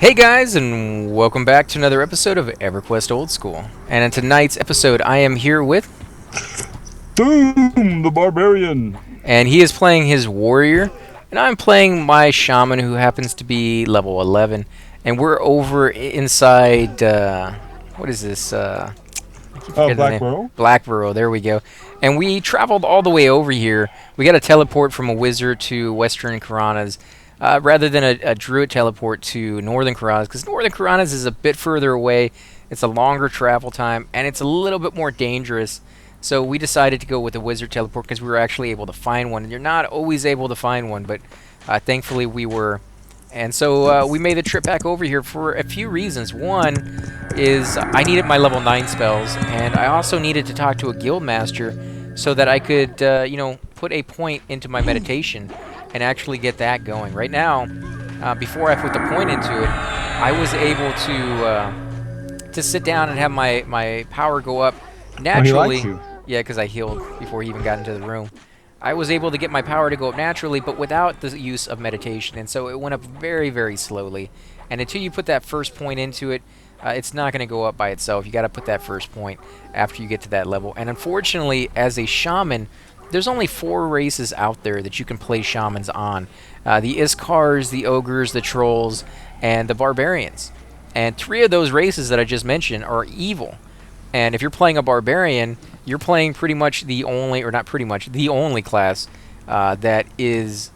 Hey guys, and welcome back to another episode of Everquest Old School. And in tonight's episode, I am here with, Boom! The Barbarian! and he is playing his warrior, and I'm playing my shaman who happens to be level 11. And we're over inside, what is this? I keep forgetting the name. BlackBurrow? BlackBurrow, there we go. And we traveled all the way over here. We got a teleport from a wizard to Western Karana's. Rather than a druid teleport to Northern Karanas, because Northern Karanas is a bit further away, it's a longer travel time, and it's a little bit more dangerous. So we decided to go with a wizard teleport because we were actually able to find one. You're not always able to find one, but thankfully we were. And so we made the trip back over here for a few reasons. One is I needed my level 9 spells, and I also needed to talk to a guild master so that I could, put a point into my meditation and actually get that going. Right now, before I put the point into it, I was able to sit down and have my power go up naturally. Oh, he likes you. Yeah, because I healed before he even got into the room. I was able to get my power to go up naturally, but without the use of meditation, and so it went up very, very slowly. And until you put that first point into it, it's not going to go up by itself. You got to put that first point after you get to that level. And unfortunately, as a shaman, there's only 4 races out there that you can play shamans on. The Iskars, the Ogres, the Trolls, and the Barbarians. And 3 of those races that I just mentioned are evil. And if you're playing a Barbarian, you're playing pretty much the only, or not pretty much, the only class that is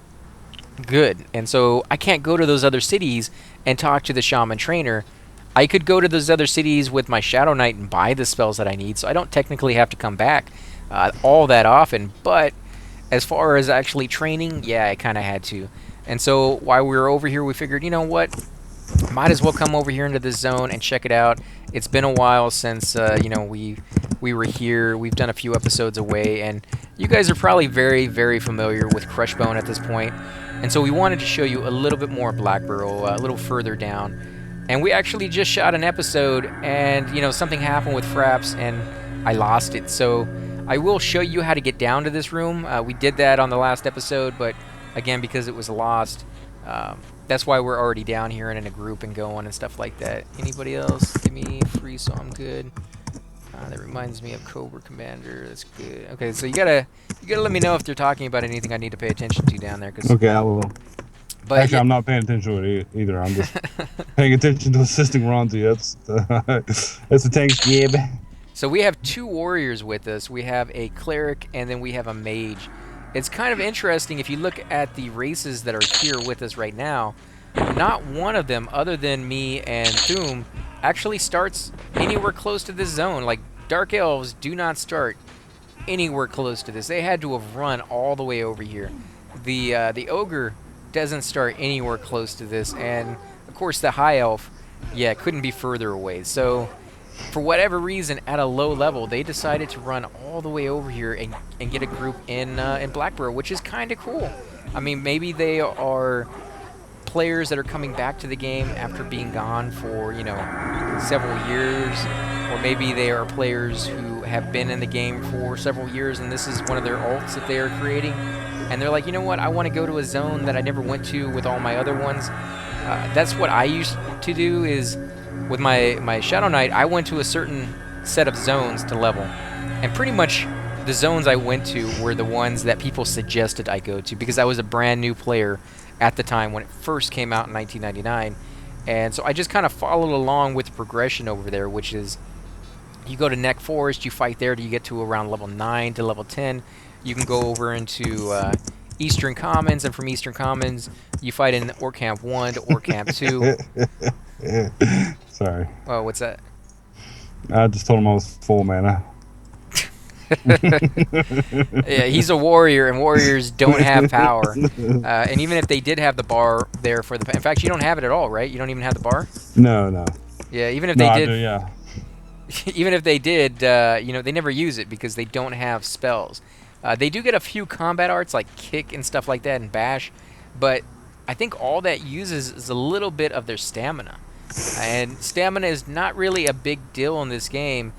good. And so I can't go to those other cities and talk to the shaman trainer. I could go to those other cities with my Shadow Knight and buy the spells that I need, so I don't technically have to come back all that often. But as far as actually training, yeah, I kind of had to. And so while we were over here, we figured, you know what? Might as well come over here into this zone and check it out. It's been a while since we were here. We've done a few episodes away, and you guys are probably very, very familiar with Crushbone at this point. And so we wanted to show you a little bit more BlackBurrow, a little further down. And we actually just shot an episode, and something happened with Fraps, and I lost it. So I will show you how to get down to this room. We did that on the last episode, but again, because it was lost, that's why we're already down here and in a group and going and stuff like that. Anybody else? Give me free, so I'm good. That reminds me of Cobra Commander. That's good. Okay, so you gotta let me know if they're talking about anything I need to pay attention to down there. Okay, I will. But Actually, I'm not paying attention to it either. I'm just paying attention to assisting Ronzi. That's the tank gib. So we have 2 warriors with us. We have a cleric and then we have a mage. It's kind of interesting if you look at the races that are here with us right now. Not one of them, other than me and Thoom, actually starts anywhere close to this zone. Like, Dark Elves do not start anywhere close to this. They had to have run all the way over here. The Ogre doesn't start anywhere close to this, and of course the High Elf, yeah, couldn't be further away. So for whatever reason, at a low level, they decided to run all the way over here and get a group in BlackBurrow, which is kind of cool. I mean, maybe they are players that are coming back to the game after being gone for, several years, or maybe they are players who have been in the game for several years, and this is one of their alts that they are creating. And they're like, you know what, I want to go to a zone that I never went to with all my other ones. That's what I used to do, is with my Shadow Knight, I went to a certain set of zones to level. And pretty much the zones I went to were the ones that people suggested I go to, because I was a brand new player at the time when it first came out in 1999. And so I just kind of followed along with the progression over there, which is you go to Neck Forest, you fight there till you get to around level 9 to level 10. You can go over into Eastern Commons, and from Eastern Commons, you fight in Orc Camp 1 to Orc Camp 2. Sorry. Oh, what's that? I just told him I was full mana. Yeah, he's a warrior, and warriors don't have power. And even if they did have the bar there for the... In fact, you don't have it at all, right? You don't even have the bar? No. Yeah, even if No, they I did... do, yeah. Even if they did, they never use it because they don't have spells. They do get a few combat arts like kick and stuff like that and bash, but I think all that uses is a little bit of their stamina. And stamina is not really a big deal in this game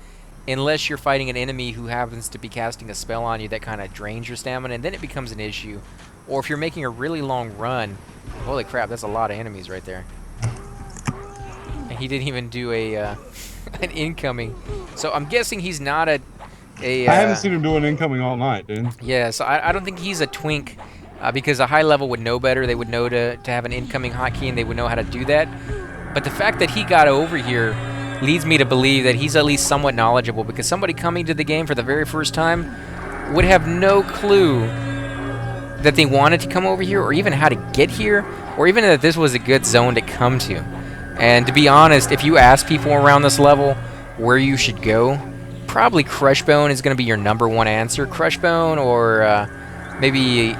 unless you're fighting an enemy who happens to be casting a spell on you that kind of drains your stamina, and then it becomes an issue. Or if you're making a really long run, holy crap, that's a lot of enemies right there. he didn't even do a an incoming. So I'm guessing he's not a I haven't seen him do an incoming all night, dude. yeah. So I don't think he's a twink because a high level would know better. They would know to have an incoming hotkey and they would know how to do that. But the fact that he got over here leads me to believe that he's at least somewhat knowledgeable, because somebody coming to the game for the very first time would have no clue that they wanted to come over here, or even how to get here, or even that this was a good zone to come to. And to be honest, if you ask people around this level where you should go, probably Crushbone is going to be your #1 answer. Crushbone, or maybe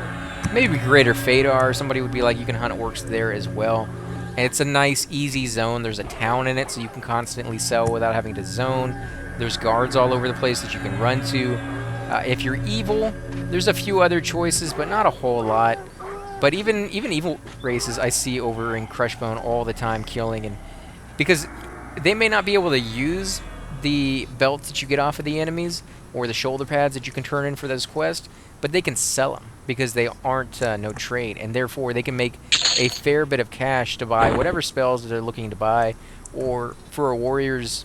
Greater Fadar. Somebody would be like, you can hunt orcs there as well. And it's a nice, easy zone. There's a town in it, so you can constantly sell without having to zone. There's guards all over the place that you can run to. If you're evil, there's a few other choices, but not a whole lot. But even evil races I see over in Crushbone all the time killing, and because they may not be able to use the belts that you get off of the enemies or the shoulder pads that you can turn in for those quests, but they can sell them because they aren't no trade, and therefore they can make a fair bit of cash to buy whatever spells that they're looking to buy, or for a warrior's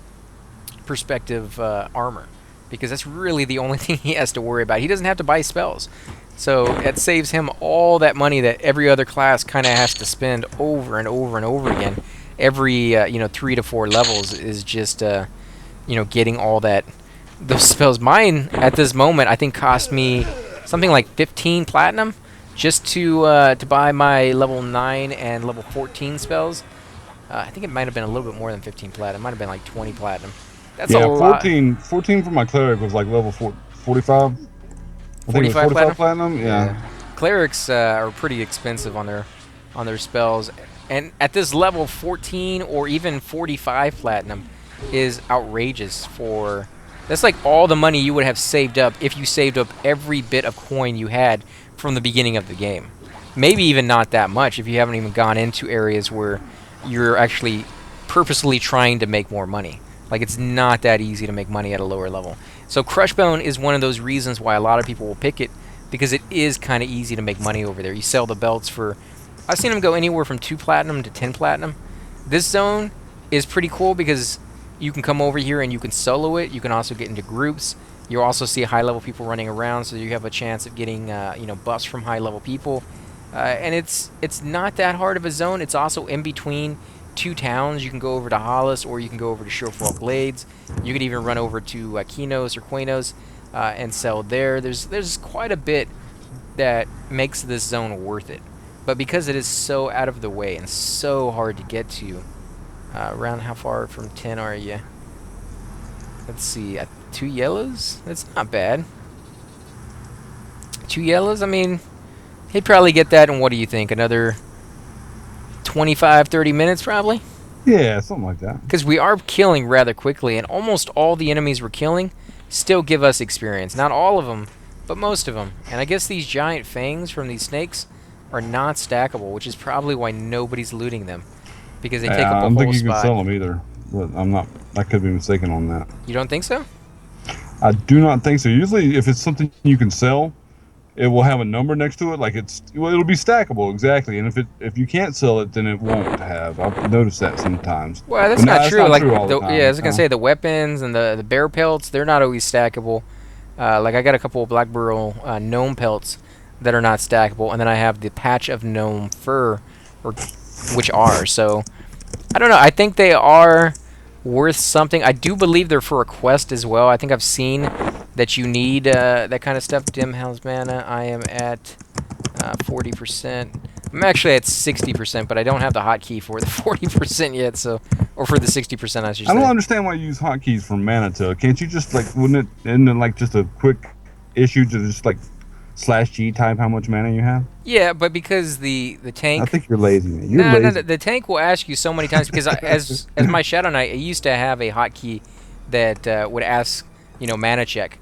perspective, armor, because that's really the only thing he has to worry about. He doesn't have to buy spells, so it saves him all that money that every other class kind of has to spend over and over and over again. Every 3 to 4 levels is just getting all those spells. Mine at this moment I think cost me something like 15 platinum just to buy my level 9 and level 14 spells. I think it might have been a little bit more than 15 platinum. It might have been like 20 platinum. That's a lot. 14 for my cleric was like level 45. I think it was 45 platinum. Yeah. Clerics are pretty expensive on their spells, and at this level, 14 or even 45 platinum is outrageous for. That's like all the money you would have saved up if you saved up every bit of coin you had from the beginning of the game. Maybe even not that much if you haven't even gone into areas where you're actually purposely trying to make more money. Like, it's not that easy to make money at a lower level. So Crushbone is one of those reasons why a lot of people will pick it, because it is kind of easy to make money over there. You sell the belts for, I've seen them go anywhere from 2 platinum to 10 platinum. This zone is pretty cool because you can come over here and you can solo it. You can also get into groups. You'll also see high-level people running around, so you have a chance of getting buffs from high-level people. And it's not that hard of a zone. It's also in between 2 towns. You can go over to Hollis, or you can go over to Shorefall Glades. You could even run over to Kinos or Quanos and sell there. There's quite a bit that makes this zone worth it. But because it is so out of the way and so hard to get to, around how far from 10 are you? Let's see, 2 yellows? That's not bad. 2 yellows? I mean, he'd probably get that in, what do you think, another 25, 30 minutes probably? Yeah, something like that. Because we are killing rather quickly, and almost all the enemies we're killing still give us experience. Not all of them, but most of them. And I guess these giant fangs from these snakes are not stackable, which is probably why nobody's looting them, because they take up a whole spot. I don't think you can sell them either, but I could be mistaken on that. You don't think so? I do not think so. Usually, if it's something you can sell, it will have a number next to it, like it'll be stackable, exactly. And if you can't sell it, then it won't have. I've noticed that sometimes. Well, that's not true. Like, I was gonna say the weapons and the bear pelts, they're not always stackable. Like, I got a couple of BlackBurrow gnome pelts that are not stackable, and then I have the patch of gnome fur, which are. So I don't know. I think they are worth something. I do believe they're for a quest as well. I think I've seen that you need that kind of stuff. Dim Hell's Mana, I am at 40%. I'm actually at 60%, but I don't have the hotkey for the 40% yet, so, or for the 60%, I should say. I don't understand why you use hotkeys for mana to. Can't you just, like, isn't it like just a quick issue to just, like, /G type how much mana you have? Yeah, but because the tank... I think you're lazy, man. You're lazy. No, the tank will ask you so many times, because as my Shadow Knight, I used to have a hotkey that would ask, mana check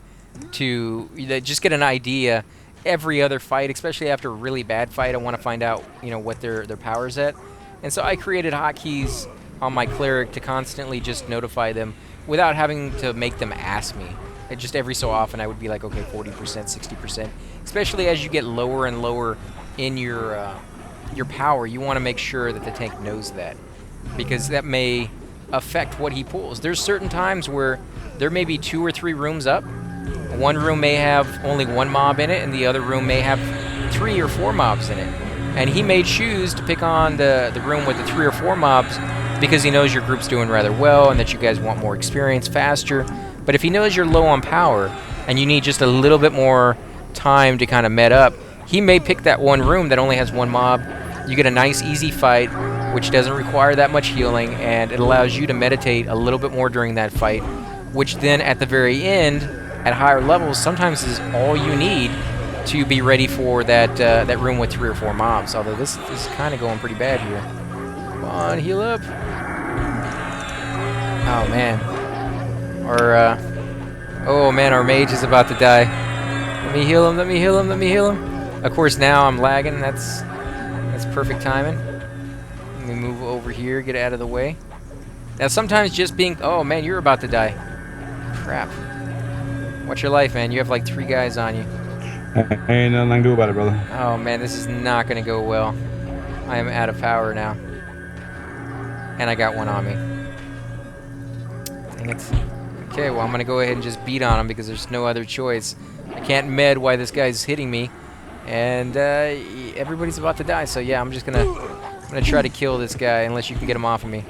to just get an idea every other fight, especially after a really bad fight. I want to find out, what their power's at. And so I created hotkeys on my cleric to constantly just notify them without having to make them ask me. Just every so often I would be like, okay, 40%, 60%. Especially as you get lower and lower in your power, you want to make sure that the tank knows that, because that may affect what he pulls. There's certain times where there may be 2 or 3 rooms up. One room may have only 1 mob in it, and the other room may have 3 or 4 mobs in it. And he may choose to pick on the room with the 3 or 4 mobs because he knows your group's doing rather well and that you guys want more experience faster. But if he knows you're low on power and you need just a little bit more time to kind of med up, he may pick that one room that only has 1 mob. You get a nice easy fight, which doesn't require that much healing, and it allows you to meditate a little bit more during that fight, which then at the very end, at higher levels, sometimes is all you need to be ready for that room with 3 or 4 mobs. Although this is kind of going pretty bad here. Come on, heal up. Oh man, our mage is about to die. Let me heal him. Let me heal him. Let me heal him. Of course, now I'm lagging. That's perfect timing. Let me move over here, get out of the way. Now, sometimes just being... Oh, man, you're about to die. Crap. Watch your life, man. You have like 3 guys on you. Ain't nothing I can do about it, brother. Oh, man, this is not going to go well. I am out of power now. And I got one on me. Dang it. Okay, well, I'm going to go ahead and just beat on him because there's no other choice. I can't med while this guy's hitting me. And everybody's about to die, so yeah, I'm gonna try to kill this guy unless you can get him off of me.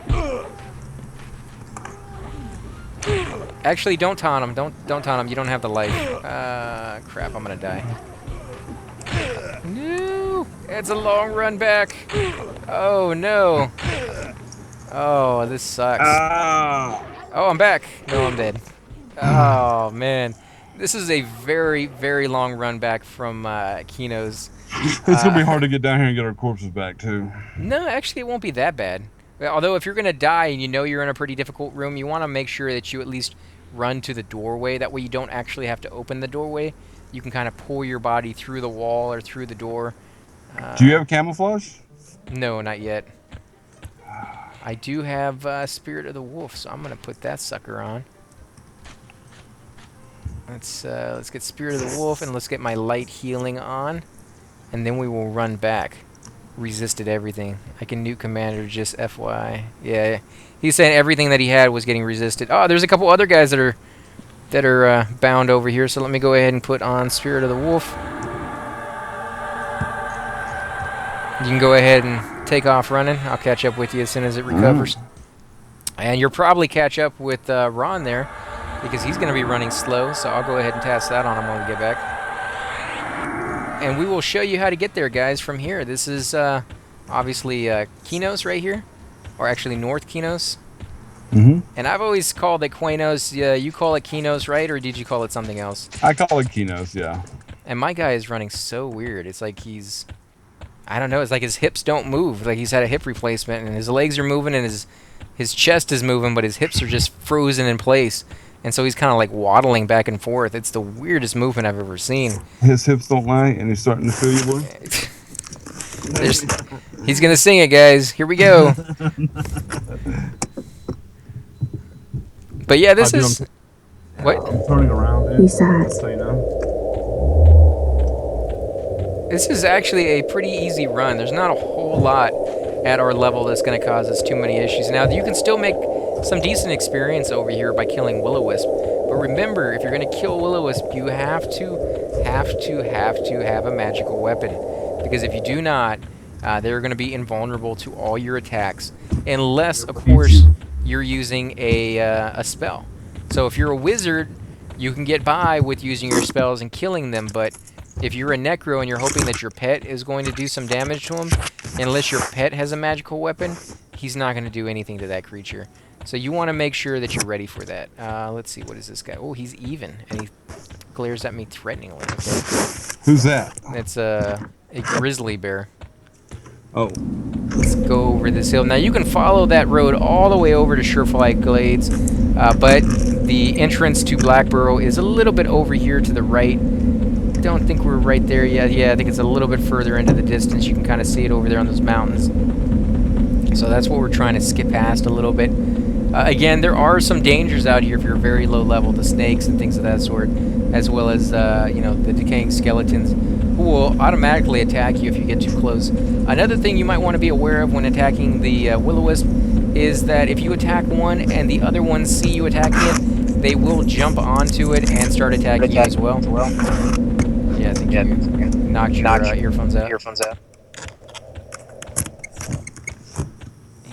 Actually, don't taunt him. Don't taunt him. You don't have the life. Crap, I'm gonna die. No, it's a long run back. Oh no. Oh, this sucks. Oh, I'm back. No, I'm dead. Oh man. This is a very, very long run back from Kino's. It's going to be hard to get down here and get our corpses back, too. No, actually, it won't be that bad. Although, if you're going to die and you know you're in a pretty difficult room, you want to make sure that you at least run to the doorway. That way you don't actually have to open the doorway. You can kind of pull your body through the wall or through the door. Do you have camouflage? No, not yet. I do have Spirit of the Wolf, so I'm going to put that sucker on. Let's get Spirit of the Wolf, and let's get my light healing on, and then we will run back. Resisted everything. I can nuke Commander, just FY. Yeah, he's saying everything that he had was getting resisted. Oh, there's a couple other guys that are bound over here, so let me go ahead and put on Spirit of the Wolf. You can go ahead and take off running. I'll catch up with you as soon as it recovers. And you'll probably catch up with Ron there, because he's going to be running slow, so I'll go ahead and task that on him when we get back. And we will show you how to get there, guys, from here. This is obviously Kinos right here, or actually North Kinos. And I've always called it Quanos. You call it Kinos, right, or did you call it something else? I call it Kinos, yeah. And my guy is running so weird. It's like he's... I don't know. It's like his hips don't move. Like he's had a hip replacement, and his legs are moving, and his chest is moving, but his hips are just frozen in place. And so he's kind of like waddling back and forth. It's the weirdest movement I've ever seen. His hips don't lie, and he's starting to feel you, boy. He's going to sing it, guys. Here we go. But yeah, this is... What? I'm turning around, dude. So you know. This is actually a pretty easy run. There's not a whole lot at our level that's going to cause us too many issues. Now, you can still make some decent experience over here by killing Will-O-Wisp. But remember, if you're going to kill Will-O-Wisp, you have to have a magical weapon. Because if you do not, they're going to be invulnerable to all your attacks. Unless, of course, you're using a spell. So if you're a wizard, you can get by with using your spells and killing them. But if you're a necro and you're hoping that your pet is going to do some damage to him, unless your pet has a magical weapon, he's not going to do anything to that creature. So you want to make sure that you're ready for that. Let's see, what is this guy? Oh, he's even, and he glares at me threateningly. Okay. Who's that? It's a grizzly bear. Oh. Let's go over this hill. Now, you can follow that road all the way over to Sureflight Glades, but the entrance to BlackBurrow is a little bit over here to the right. Don't think we're right there yet. Yeah, I think it's a little bit further into the distance. You can kind of see it over there on those mountains. So that's what we're trying to skip past a little bit. Again, there are some dangers out here if you're very low level, the snakes and things of that sort, as well as you know, the decaying skeletons, who will automatically attack you if you get too close. Another thing you might want to be aware of when attacking the Will-O-Wisp is that if you attack one and the other ones see you attacking it, they will jump onto it and start attacking you as well. Yeah, I think you knocked your earphones out. You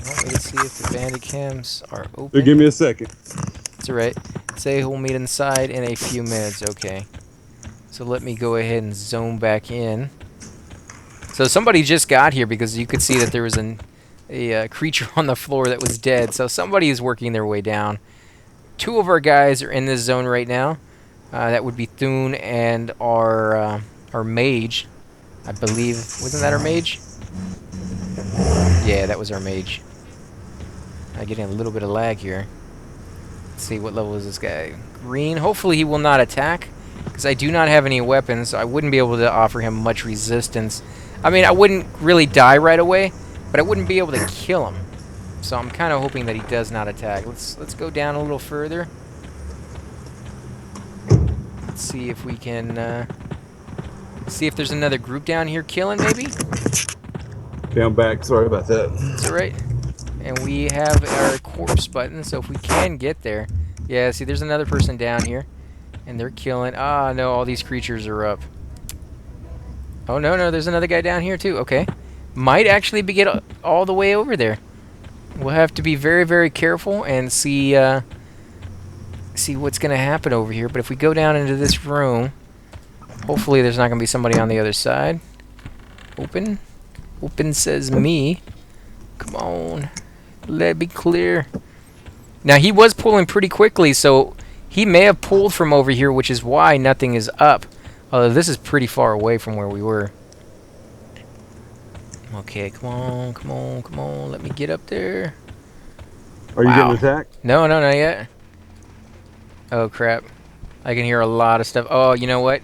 want me to see if the bandit cams are open? Give me a second. That's alright. Say we'll meet inside in a few minutes. Okay. So let me go ahead and zone back in. So somebody just got here because you could see that there was a creature on the floor that was dead. So somebody is working their way down. Two of our guys are in this zone right now. That would be Thune and our mage, I believe. Wasn't that our mage? Yeah, that was our mage. I'm getting a little bit of lag here. Let's see, what level is this guy? Green. Hopefully he will not attack, because I do not have any weapons, so I wouldn't be able to offer him much resistance. I mean, I wouldn't really die right away, but I wouldn't be able to kill him. So I'm kind of hoping that he does not attack. Let's go down a little further. Let's see if we can see if there's another group down here killing, maybe? Okay, I'm back. Sorry about that. It's alright. And we have our corpse button, so if we can get there. Yeah, see, there's another person down here. And they're killing. Ah, no, all these creatures are up. Oh, no, there's another guy down here, too. Okay. Might actually be get all the way over there. We'll have to be very, very careful and see what's going to happen over here. But if we go down into this room, hopefully there's not going to be somebody on the other side. Open. Open says me. Come on. Let me clear. Now, he was pulling pretty quickly, so he may have pulled from over here, which is why nothing is up. Although this is pretty far away from where we were. Okay, come on. Let me get up there. Are you getting attacked? No, not yet. Oh, crap. I can hear a lot of stuff. Oh, you know what?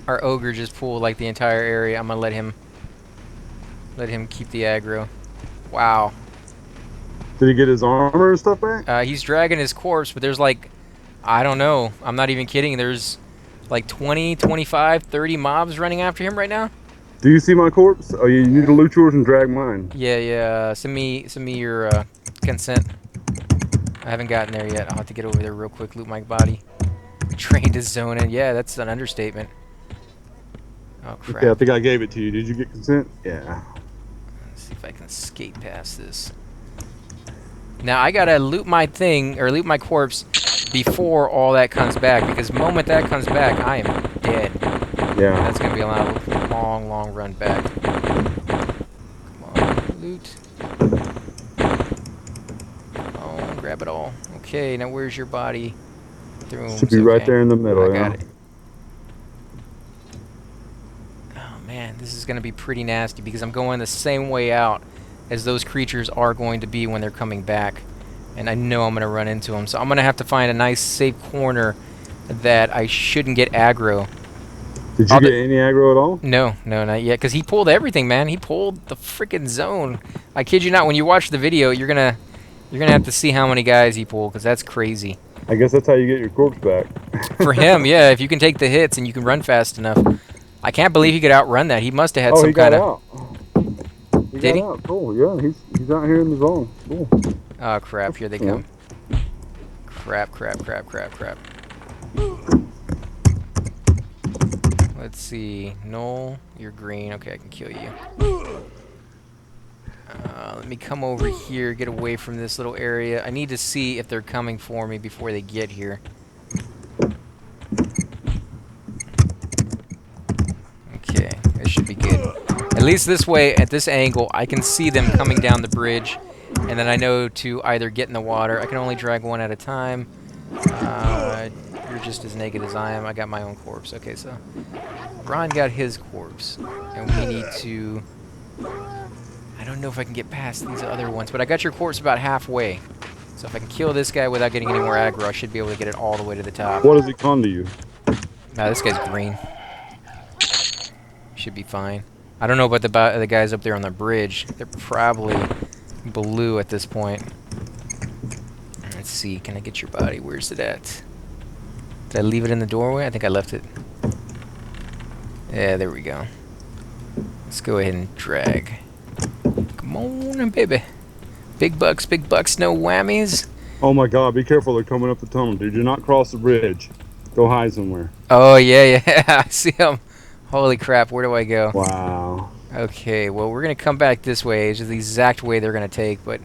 Our ogre just pulled, like, the entire area. I'm going to let him keep the aggro. Wow. Did he get his armor and stuff back? He's dragging his corpse, but there's, like, I don't know. I'm not even kidding. There's, like, 20, 25, 30 mobs running after him right now. Do you see my corpse? Oh, you need to loot yours and drag mine. Yeah. Send me your consent. I haven't gotten there yet. I'll have to get over there real quick, loot my body. Trained to zone in. Yeah, that's an understatement. Oh, crap. Okay, I think I gave it to you. Did you get consent? Yeah. Let's see if I can skate past this. Now, I gotta loot my thing, or loot my corpse, before all that comes back, because the moment that comes back, I am dead. Yeah. That's gonna be a long run back. Come on, loot. Oh, grab it all. Okay, now where's your body? Should be right there in the middle. I got it. Oh man, this is gonna be pretty nasty because I'm going the same way out as those creatures are going to be when they're coming back, and I know I'm gonna run into them. So I'm gonna have to find a nice safe corner that I shouldn't get aggro. Did you get any aggro at all? No, not yet. Because he pulled everything, man. He pulled the freaking zone. I kid you not. When you watch the video, you're gonna have to see how many guys he pulled, because that's crazy. I guess that's how you get your corpse back. For him, yeah. If you can take the hits and you can run fast enough. I can't believe he could outrun that. He must have had some kind of. Did he? Cool. Yeah, he's out here in the zone. Cool. Oh crap! Here they come. Crap. Let's see. Noel, you're green. Okay, I can kill you. Let me come over here, get away from this little area. I need to see if they're coming for me before they get here. Okay, this should be good. At least this way, at this angle, I can see them coming down the bridge, and then I know to either get in the water. I can only drag one at a time. You're just as naked as I am. I got my own corpse. Okay, so Ron got his corpse, and we need to... I don't know if I can get past these other ones, but I got your corpse about halfway. So if I can kill this guy without getting any more aggro, I should be able to get it all the way to the top. What does he con to you? Nah, this guy's green. Should be fine. I don't know about the guys up there on the bridge. They're probably blue at this point. Let's see. Can I get your body? Where's it at? Did I leave it in the doorway? I think I left it. Yeah, there we go. Let's go ahead and drag. Come on, baby. Big bucks, no whammies. Oh my God! Be careful! They're coming up the tunnel, dude. Do not cross the bridge. Go hide somewhere. Oh, yeah. I see them. Holy crap, where do I go? Wow. Okay, well, we're going to come back this way. It's just the exact way they're going to take, but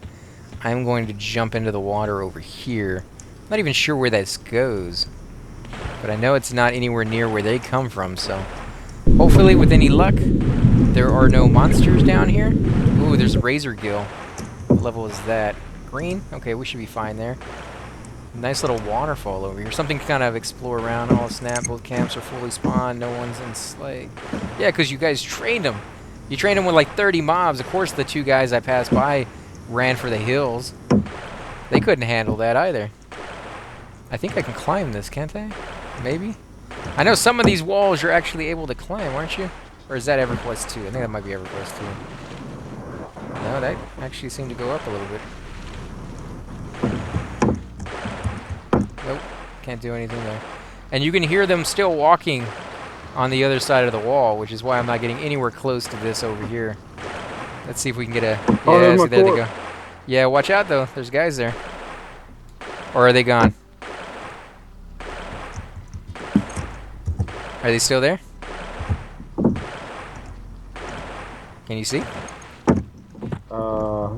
I'm going to jump into the water over here. I'm not even sure where this goes, but I know it's not anywhere near where they come from, so hopefully, with any luck, there are no monsters down here. Ooh, there's a razor gill. What level is that? Green? Okay, we should be fine there. Nice little waterfall over here. Something to kind of explore around. All snap, both camps are fully spawned. No one's in slay. Yeah, because you guys trained them. You trained them with like 30 mobs. Of course, the 2 guys I passed by ran for the hills. They couldn't handle that either. I think I can climb this, can't I? Maybe? I know some of these walls you're actually able to climb, aren't you? Or is that Everquest 2? I think that might be Everquest 2. No, that actually seemed to go up a little bit. Nope, can't do anything there. And you can hear them still walking on the other side of the wall, which is why I'm not getting anywhere close to this over here. Let's see if we can get a... Oh, Yeah, there's see, my there they corpse. go. Yeah, watch out, though. There's guys there. Or are they gone? Are they still there? Can you see?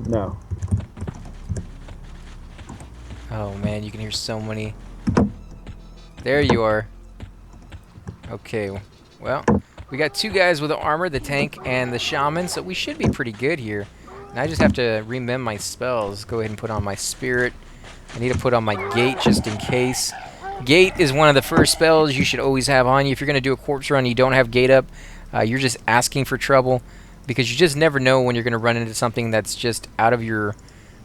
No. Oh man, you can hear so many. There you are. Okay, well, we got 2 guys with the armor, the tank and the shaman, so we should be pretty good here. And I just have to remember my spells. Go ahead and put on my spirit. I need to put on my gate just in case. Gate is one of the first spells you should always have on you. If you're going to do a corpse run and you don't have gate up, you're just asking for trouble, because you just never know when you're going to run into something that's just out of your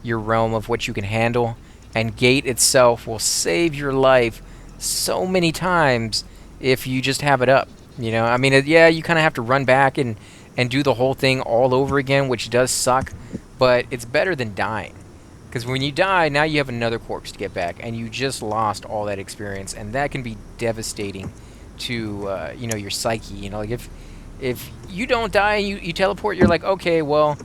realm of what you can handle. And gate itself will save your life so many times if you just have it up. You know, I mean, yeah, you kind of have to run back and do the whole thing all over again, which does suck, but it's better than dying. Because when you die, now you have another corpse to get back, and you just lost all that experience, and that can be devastating to you know, your psyche. You know, like if you don't die and you teleport, you're like, okay, well,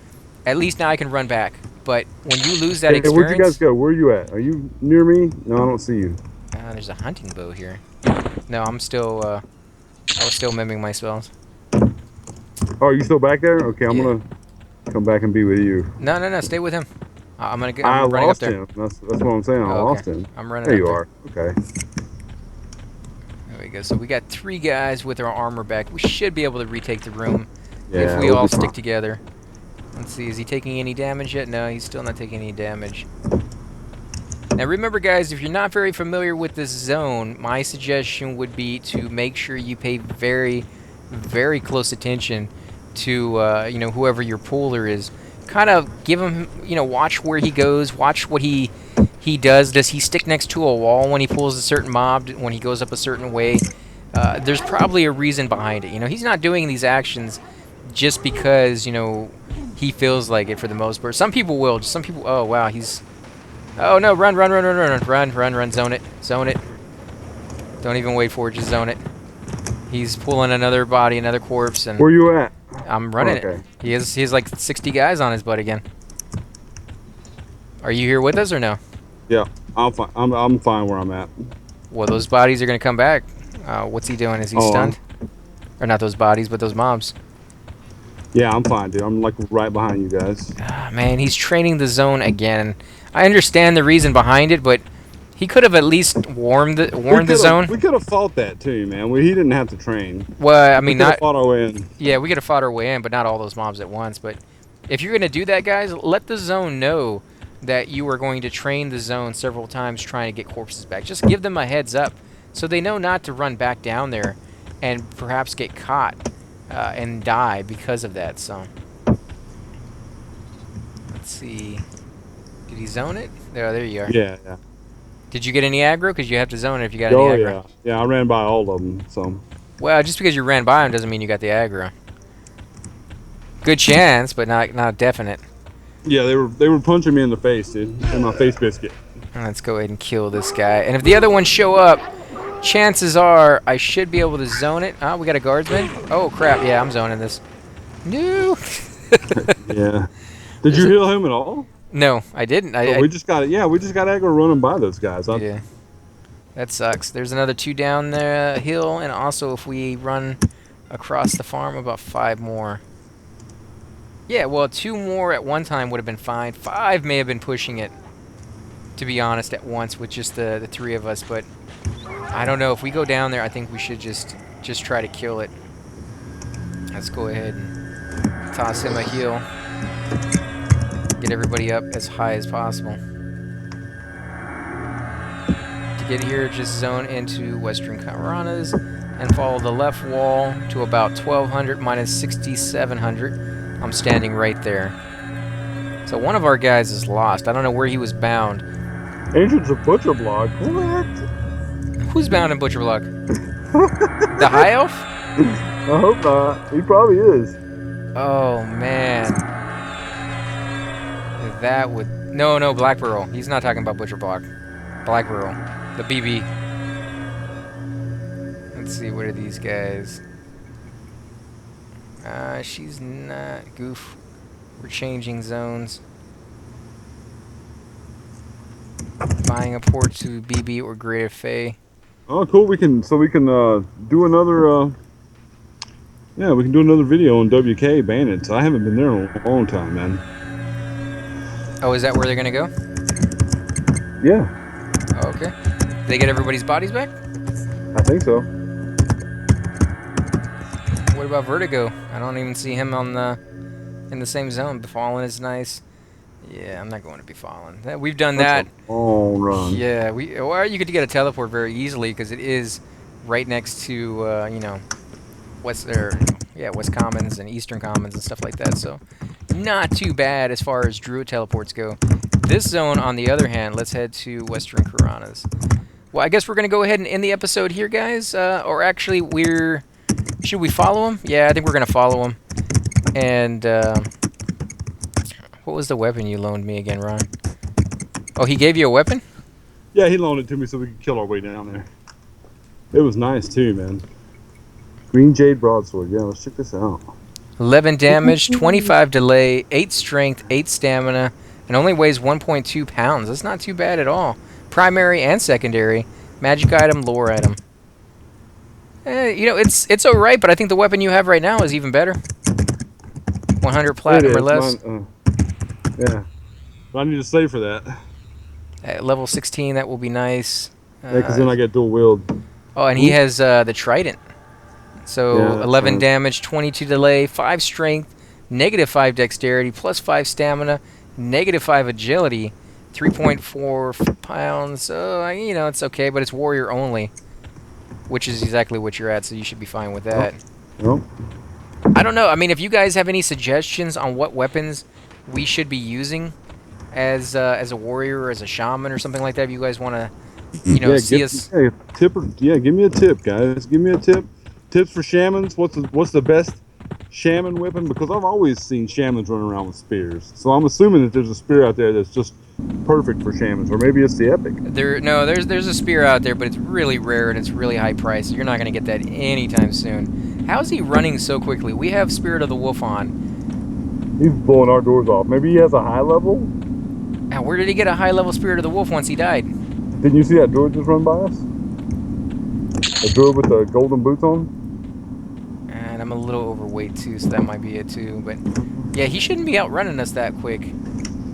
at least now I can run back. But when you lose that Hey, where'd you guys experience... go? Where are you at? Are you near me? No, I don't see you. there's a hunting bow here. No, I'm still... I was still miming my spells. Oh, are you still back there? Okay, I'm Yeah. gonna come back and be with you. No, stay with him. I'm I running up lost there. him. That's what I'm saying. I Oh, lost okay. him. I'm running There up you there. are. Okay. There we go. So we got 3 guys with our armor back. We should be able to retake the room Yeah, if we we'll all be fine. stick together. Let's see, is he taking any damage yet? No, he's still not taking any damage. Now remember, guys, if you're not very familiar with this zone, my suggestion would be to make sure you pay very, very close attention to you know, whoever your pooler is. Kind of give him, you know, watch where he goes, watch what he does. Does he stick next to a wall when he pulls a certain mob, when he goes up a certain way? There's probably a reason behind it. You know, he's not doing these actions just because, you know, he feels like it for the most part. Some people will. Some people... Oh, wow, he's... Oh, no, run, zone it. Don't even wait for it, just zone it. He's pulling another body, another corpse, and... Where you at? I'm running Okay. it. He has like 60 guys on his butt again. Are you here with us or no? Yeah, I'm fine. I'm fine where I'm at. Well, those bodies are going to come back. What's he doing? Is he stunned? Or not those bodies, but those mobs. Yeah, I'm fine, dude. I'm like right behind you guys. Ah, man, he's training the zone again. I understand the reason behind it, but he could have at least warned the zone. We could have fought that too, man. He didn't have to train. Well, I mean, We could have not... fought our way in. Yeah, we could have fought our way in, but not all those mobs at once. But if you're going to do that, guys, let the zone know that you are going to train the zone several times trying to get corpses back. Just give them a heads up so they know not to run back down there and perhaps get caught and die because of that. So let's see. Did he zone it? There you are. Yeah. Did you get any aggro? Because you have to zone it if you got Oh any aggro. yeah. I ran by all of them. So. Well, just because you ran by him doesn't mean you got the aggro. Good chance, but not definite. Yeah, they were punching me in the face, dude. In my face biscuit. Let's go ahead and kill this guy. And if the other ones show up, chances are I should be able to zone it. Oh, we got a guardsman? Oh, crap. Yeah, I'm zoning this. No. Yeah. Did you heal him at all? No, I didn't. But I we just got to, we just got to go running by those guys. yeah, that sucks. There's another 2 down the hill, and also if we run across the farm, about 5 more. Yeah, well, 2 more at one time would have been fine. 5 may have been pushing it, to be honest, at once with just the 3 of us. But I don't know. If we go down there, I think we should just try to kill it. Let's go ahead and toss him a heal. Get everybody up as high as possible. To get here, just zone into Western Karana's and follow the left wall to about 1200 minus 6700. I'm standing right there. So one of our guys is lost. I don't know where he was bound. Entrance of Butcher Block. What? Who's bound in Butcher Block? The High Elf? I hope not. He probably is. Oh, man. That would... No, BlackBurrow. He's not talking about Butcher Block. BlackBurrow. The BB. Let's see, what are these guys? She's not... Goof. We're changing zones. Buying a port to BB or Greater Fay. Oh, cool. We can do another we can do another video on WK Bandits. I haven't been there in a long time, man. Oh, is that where they're gonna go? Yeah. Oh, okay. Did they get everybody's bodies back? I think so. What about Vertigo? I don't even see him in the same zone. Befallen is nice. Yeah, I'm not going to Befallen. We've done that. A long run. Yeah, or you could get a teleport very easily because it is right next to West Commons and Eastern Commons and stuff like that. So not too bad as far as Druid teleports go. This zone, on the other hand, let's head to Western Karana's. Well, I guess we're gonna go ahead and end the episode here, guys. Or actually, should we follow him? Yeah, I think we're gonna follow him. And what was the weapon you loaned me again, Ron? Oh, he gave you a weapon? Yeah, he loaned it to me so we could kill our way down there. It was nice too, man. Green Jade Broadsword. Yeah, let's check this out. 11 damage, 25 delay, 8 strength, 8 stamina, and only weighs 1.2 pounds. That's not too bad at all. Primary and secondary. Magic item, lore item. It's alright, but I think the weapon you have right now is even better. 100 platinum or less. Yeah. But I need to save for that. At level 16, that will be nice. Yeah, because then I get dual wield. Oh, and he has the Trident. So yeah, 11 damage, 22 delay, 5 strength, -5 dexterity, +5 stamina, -5 agility, 3.4 pounds. So, it's okay, but it's warrior only, which is exactly what you're at, so you should be fine with that. Oh. I don't know. I mean, if you guys have any suggestions on what weapons we should be using as a warrior or as a shaman or something like that, if you guys want to, see us... give me a tip, guys. Give me a tip. Tips for shamans. What's the best shaman weapon? Because I've always seen shamans running around with spears. So I'm assuming that there's a spear out there that's just perfect for shamans, or maybe it's the epic. There's a spear out there, but it's really rare and it's really high priced. You're not going to get that anytime soon. How is he running so quickly? We have Spirit of the Wolf on. He's blowing our doors off. Maybe he has a high level? Now, where did he get a high level Spirit of the Wolf once he died? Didn't you see that druid just run by us? A druid with the golden boots on? And I'm a little overweight too, so that might be it too. But yeah, he shouldn't be outrunning us that quick.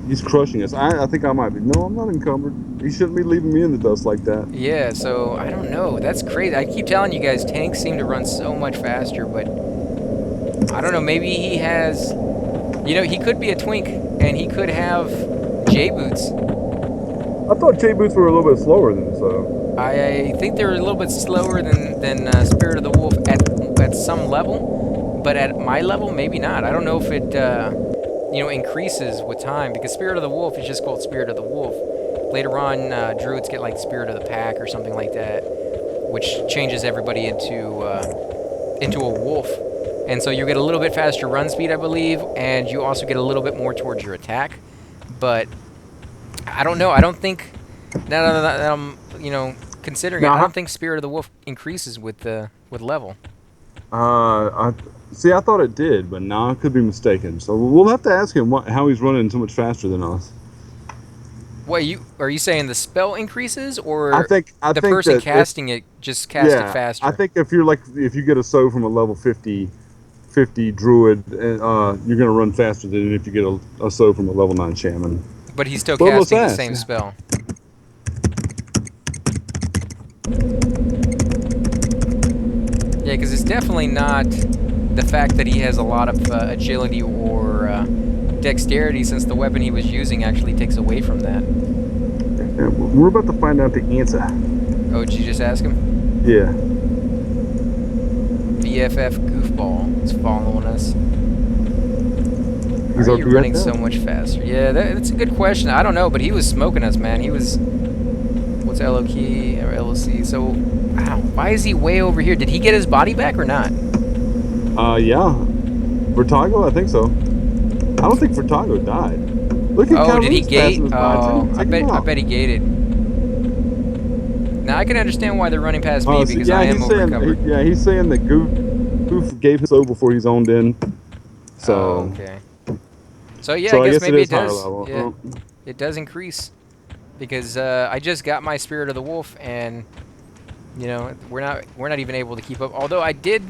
He's crushing us. I think I might be. No, I'm not encumbered. He shouldn't be leaving me in the dust like that. Yeah, so I don't know. That's crazy. I keep telling you guys, tanks seem to run so much faster, but I don't know. Maybe he has... he could be a twink, and he could have J-boots. I thought J-boots were a little bit slower than so. I think they're a little bit slower than Spirit of the Wolf at some level, but at my level, maybe not. I don't know if it increases with time, because Spirit of the Wolf is just called Spirit of the Wolf. Later on, druids get like Spirit of the Pack or something like that, which changes everybody into a wolf. And so you get a little bit faster run speed, I believe, and you also get a little bit more towards your attack. But I don't know. I don't think that I'm considering it. I don't think Spirit of the Wolf increases with level. I thought it did, but now I could be mistaken. So we'll have to ask him how he's running so much faster than us. What are you saying? The spell increases, I or think I the think person that if casting it just cast it yeah, I faster? think if you're like if you get a soul from a level 50 druid, you're gonna run faster than if you get a soul from a level 9 shaman. But he's still But let's casting the ask. same spell. Yeah, because it's definitely not the fact that he has a lot of agility or dexterity, since the weapon he was using actually takes away from that. We're about to find out the answer. Oh, did you just ask him? Yeah, BFF Goofball is following us. How he's are you RP right running now. so much faster? Yeah, that's a good question. I don't know, but he was smoking us, man. He was... What's LO key or LOC? So, wow, why is he way over here? Did he get his body back or not? Yeah, Vertago, I think so. I don't think Vertago died. Look at Oh, did he Kyrie's passing gate? us by too. Oh, Check him I out. bet he gated. Now I can understand why they're running past me So because I yeah, am over encumbered. he's saying that Goof gave his soul before he zoned in. Oh, So okay. So yeah, I so I guess guess it maybe it is higher does. level. Yeah, it does increase because I just got my Spirit of the Wolf, and you know we're not even able to keep up. Although I did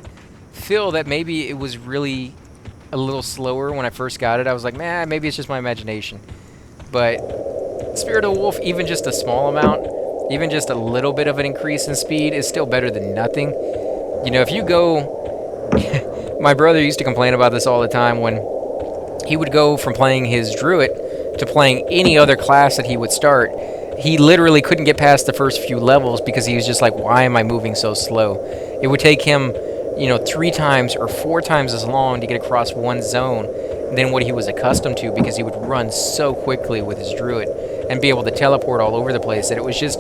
feel that maybe it was really a little slower when I first got it. I was like, man, maybe it's just my imagination. But Spirit of the Wolf, even just a small amount, even just a little bit of an increase in speed is still better than nothing. You know, if you go... My brother used to complain about this all the time when he would go from playing his druid to playing any other class that he would start. He literally couldn't get past the first few levels because he was just like, why am I moving so slow? It would take him, you know, 3 times or 4 times as long to get across one zone than what he was accustomed to, because he would run so quickly with his druid and be able to teleport all over the place that it was just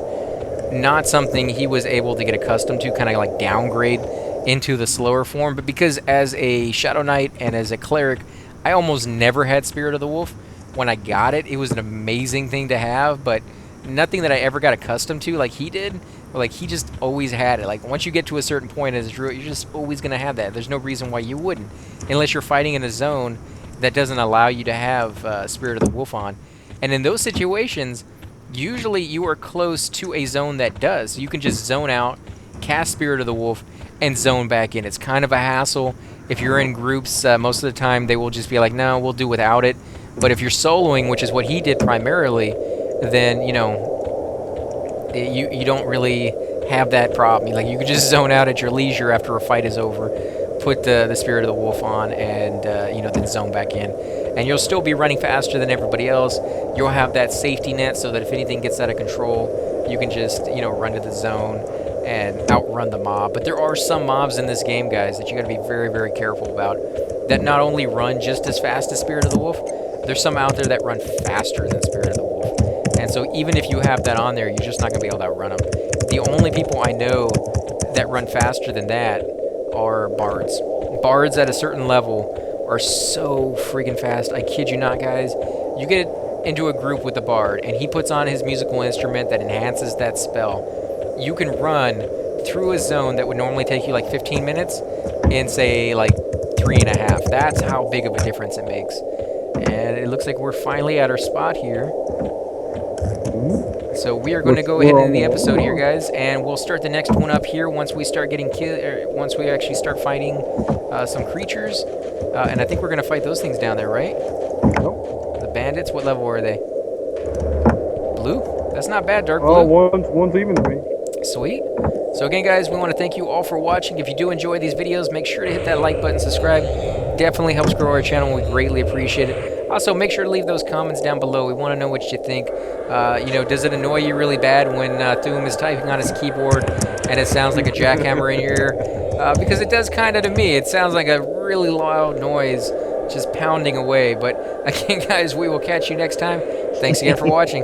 not something he was able to get accustomed to, kind of like downgrade into the slower form. But because as a Shadow Knight and as a cleric, I almost never had Spirit of the Wolf. When I got it, it was an amazing thing to have, but nothing that I ever got accustomed to like he did. Like, he just always had it. Like, once you get to a certain point as a druid, you're just always going to have that. There's no reason why you wouldn't, unless you're fighting in a zone that doesn't allow you to have Spirit of the Wolf on. And in those situations, usually you are close to a zone that does. So you can just zone out, cast Spirit of the Wolf, and zone back in. It's kind of a hassle. If you're in groups, most of the time they will just be like, no, we'll do without it. But if you're soloing, which is what he did primarily, then, you know, you don't really have that problem. Like, you can just zone out at your leisure after a fight is over, put the Spirit of the Wolf on, and you know, then zone back in. And you'll still be running faster than everybody else. You'll have that safety net so that if anything gets out of control, you can just, you know, run to the zone and outrun the mob. But there are some mobs in this game, guys, that you got to be very, very careful about, that not only run just as fast as Spirit of the Wolf, there's some out there that run faster than Spirit of the Wolf. And so even if you have that on there, you're just not going to be able to outrun them. The only people I know that run faster than that are bards. Bards at a certain level are so freaking fast. I kid you not, guys. You get into a group with a bard, and he puts on his musical instrument that enhances that spell. You can run through a zone that would normally take you like 15 minutes in, say, like 3.5. That's how big of a difference it makes. And it looks like we're finally at our spot here. So we are going to go ahead into the episode here, guys, and we'll start the next one up here once we start getting once we actually start fighting some creatures. And I think we're going to fight those things down there, right? Nope. The bandits. What level are they? Blue? That's not bad, dark Oh, blue. one's even to me. Sweet. So again, guys, we want to thank you all for watching. If you do enjoy these videos, make sure to hit that like button, subscribe. Definitely helps grow our channel. We greatly appreciate it. Also, make sure to leave those comments down below. We want to know what you think. You know, does it annoy you really bad when Thum is typing on his keyboard and it sounds like a jackhammer in your ear? Because it does kind of to me. It sounds like a really loud noise just pounding away. But again, guys, we will catch you next time. Thanks again for watching.